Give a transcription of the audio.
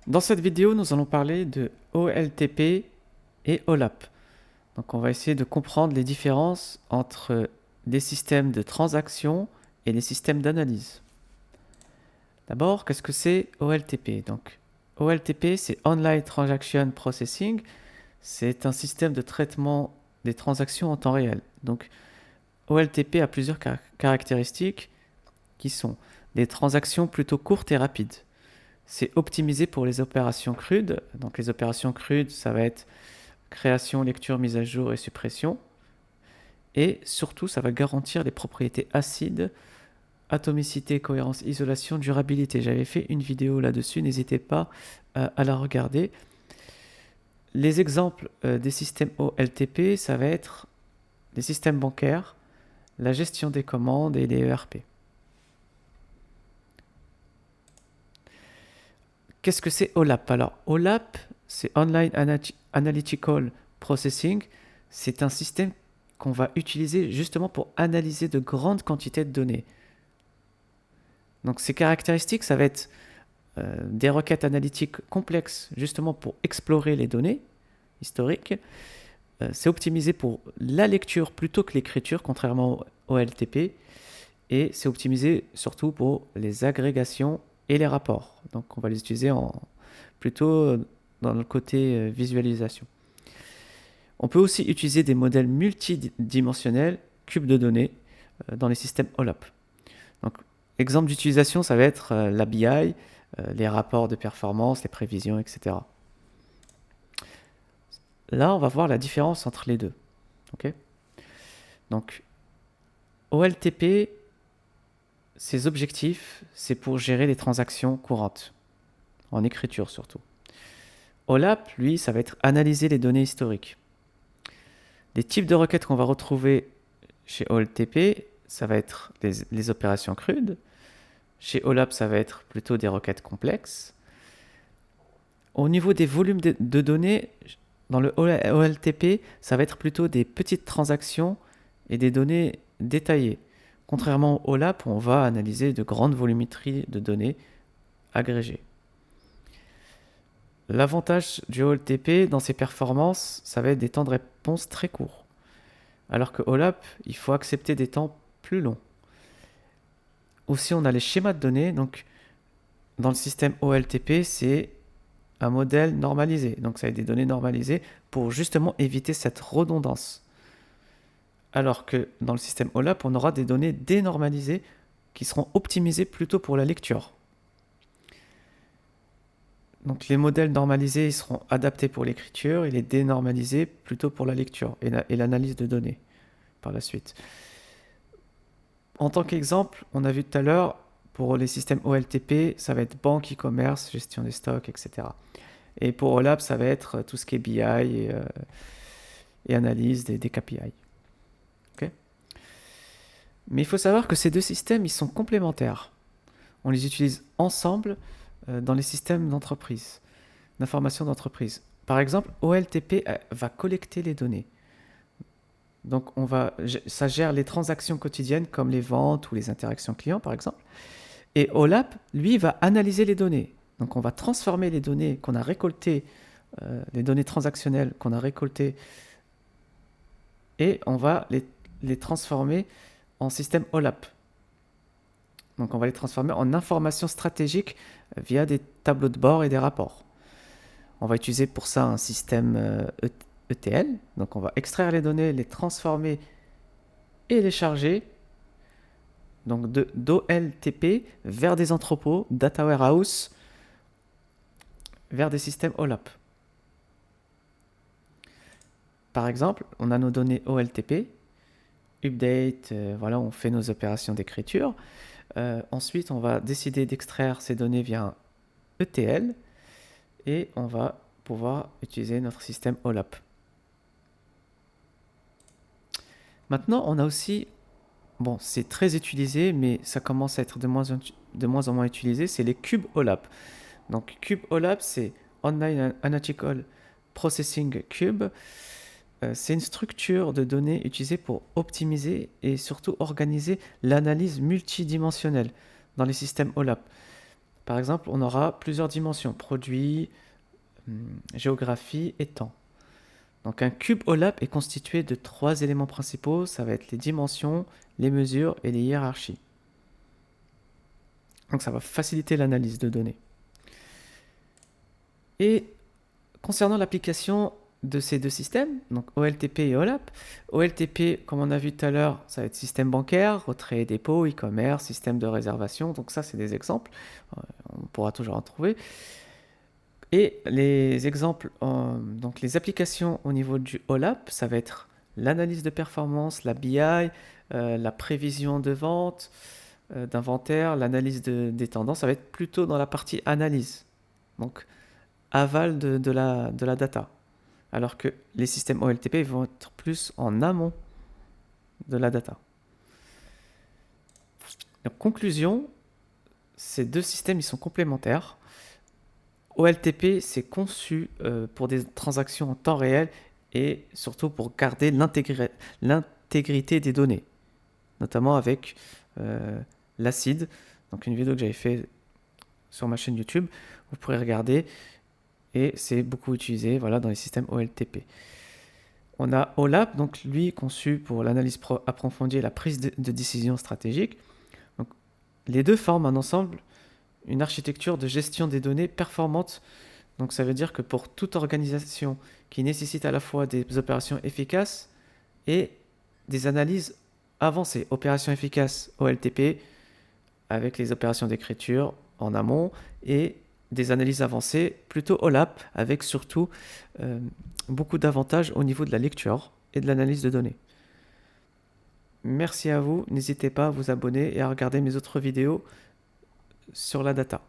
Dans cette vidéo, nous allons parler de OLTP et OLAP. Donc on va essayer de comprendre les différences entre des systèmes de transaction et les systèmes d'analyse. D'abord, qu'est-ce que c'est OLTP? Donc OLTP, c'est Online Transaction Processing. C'est un système de traitement des transactions en temps réel. Donc OLTP a plusieurs caractéristiques qui sont des transactions plutôt courtes et rapides. C'est optimisé pour les opérations crudes. Donc les opérations crudes, ça va être création, lecture, mise à jour et suppression. Et surtout, ça va garantir les propriétés acides, atomicité, cohérence, isolation, durabilité. J'avais fait une vidéo là-dessus, n'hésitez pas à la regarder. Les exemples des systèmes OLTP, ça va être les systèmes bancaires, la gestion des commandes et les ERP. Qu'est-ce que c'est OLAP? Alors, OLAP, c'est Online Analytical Processing. C'est un système qu'on va utiliser justement pour analyser de grandes quantités de données. Donc, ses caractéristiques, ça va être des requêtes analytiques complexes justement pour explorer les données historiques. C'est optimisé pour la lecture plutôt que l'écriture, contrairement au LTP. Et c'est optimisé surtout pour les agrégations et les rapports. Donc on va les utiliser plutôt dans le côté visualisation. On peut aussi utiliser des modèles multidimensionnels, cubes de données, dans les systèmes OLAP. Donc, exemple d'utilisation, ça va être la BI, les rapports de performance, les prévisions, etc. Là, on va voir la différence entre les deux. Okay, donc, OLTP, ses objectifs, c'est pour gérer les transactions courantes, en écriture surtout. OLAP, lui, ça va être analyser les données historiques. Les types de requêtes qu'on va retrouver chez OLTP, ça va être les opérations crudes. Chez OLAP, ça va être plutôt des requêtes complexes. Au niveau des volumes de données, dans le OLTP, ça va être plutôt des petites transactions et des données détaillées. Contrairement au OLAP, on va analyser de grandes volumétries de données agrégées. L'avantage du OLTP dans ses performances, ça va être des temps de réponse très courts. Alors que OLAP, il faut accepter des temps plus longs. Aussi, on a les schémas de données. Donc, dans le système OLTP, c'est un modèle normalisé. Donc, ça va être des données normalisées pour justement éviter cette redondance. Alors que dans le système OLAP, on aura des données dénormalisées qui seront optimisées plutôt pour la lecture. Donc les modèles normalisés ils seront adaptés pour l'écriture et les dénormalisés plutôt pour la lecture et l'analyse de données par la suite. En tant qu'exemple, on a vu tout à l'heure, pour les systèmes OLTP, ça va être banque, e-commerce, gestion des stocks, etc. Et pour OLAP, ça va être tout ce qui est BI et analyse des KPI. Okay, mais il faut savoir que ces deux systèmes, ils sont complémentaires. On les utilise ensemble dans les systèmes d'entreprise, d'information d'entreprise. Par exemple, OLTP va collecter les données. Donc ça gère les transactions quotidiennes comme les ventes ou les interactions clients par exemple. Et OLAP, lui, va analyser les données. Donc on va transformer les données qu'on a récoltées, les données transactionnelles qu'on a récoltées, et on va les transformer en système OLAP. Donc on va les transformer en informations stratégiques via des tableaux de bord et des rapports. On va utiliser pour ça un système ETL. Donc on va extraire les données, les transformer et les charger. Donc d'OLTP vers des entrepôts, data warehouse, vers des systèmes OLAP. Par exemple, on a nos données OLTP, update, voilà, on fait nos opérations d'écriture. Ensuite, on va décider d'extraire ces données via un ETL et on va pouvoir utiliser notre système OLAP. Maintenant, on a aussi, bon, c'est très utilisé, mais ça commence à être de moins en moins utilisé, c'est les cubes OLAP. Donc, cube OLAP, c'est Online Analytical Processing Cube. C'est une structure de données utilisée pour optimiser et surtout organiser l'analyse multidimensionnelle dans les systèmes OLAP. par exemple, on aura plusieurs dimensions, produit, géographie et temps. Donc un cube OLAP est constitué de 3 éléments principaux, ça va être les dimensions, les mesures et les hiérarchies. Donc ça va faciliter l'analyse de données. Et concernant l'application de ces deux systèmes, donc OLTP et OLAP, OLTP, comme on a vu tout à l'heure, ça va être système bancaire, retrait et dépôt, e-commerce, système de réservation, donc ça c'est des exemples, on pourra toujours en trouver. Et les exemples, donc les applications au niveau du OLAP, ça va être l'analyse de performance, la BI, la prévision de vente, d'inventaire, l'analyse des tendances, ça va être plutôt dans la partie analyse, donc aval de la data. Alors que les systèmes OLTP vont être plus en amont de la data. Donc, conclusion, ces deux systèmes ils sont complémentaires. OLTP c'est conçu pour des transactions en temps réel et surtout pour garder l'intégrité des données, notamment avec l'ACID, donc une vidéo que j'avais fait sur ma chaîne YouTube, vous pourrez regarder, et c'est beaucoup utilisé voilà, dans les systèmes OLTP. On a OLAP, donc lui conçu pour l'analyse approfondie et la prise de décision stratégique. Donc, les deux forment un ensemble, une architecture de gestion des données performante. Donc ça veut dire que pour toute organisation qui nécessite à la fois des opérations efficaces et des analyses avancées, opérations efficaces OLTP avec les opérations d'écriture en amont et des analyses avancées plutôt OLAP avec surtout beaucoup d'avantages au niveau de la lecture et de l'analyse de données. Merci à vous, n'hésitez pas à vous abonner et à regarder mes autres vidéos sur la data.